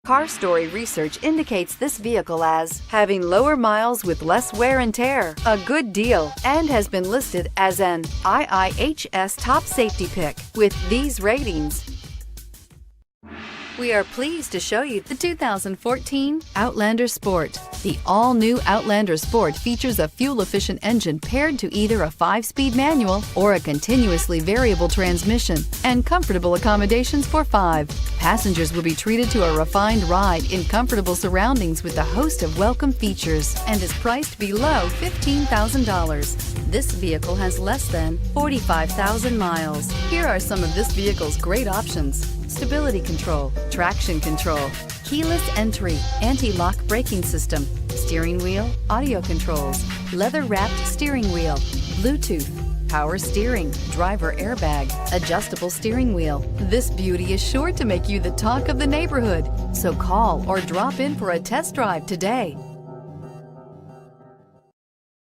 Car Story research indicates this vehicle as having lower miles with less wear and tear, a good deal, and has been listed as an IIHS top safety pick with these ratings. We are pleased to show you the 2014 Outlander Sport. The all-new Outlander Sport features a fuel-efficient engine paired to either a 5-speed manual or a continuously variable transmission, and comfortable accommodations for 5. Passengers will be treated to a refined ride in comfortable surroundings with a host of welcome features and is priced below $15,000. This vehicle has less than 45,000 miles. Here are some of this vehicle's great options: stability control, traction control, keyless entry, anti-lock braking system, steering wheel audio controls, leather-wrapped steering wheel, Bluetooth, power steering, driver airbag, adjustable steering wheel. This beauty is sure to make you the talk of the neighborhood. So call or drop in for a test drive today.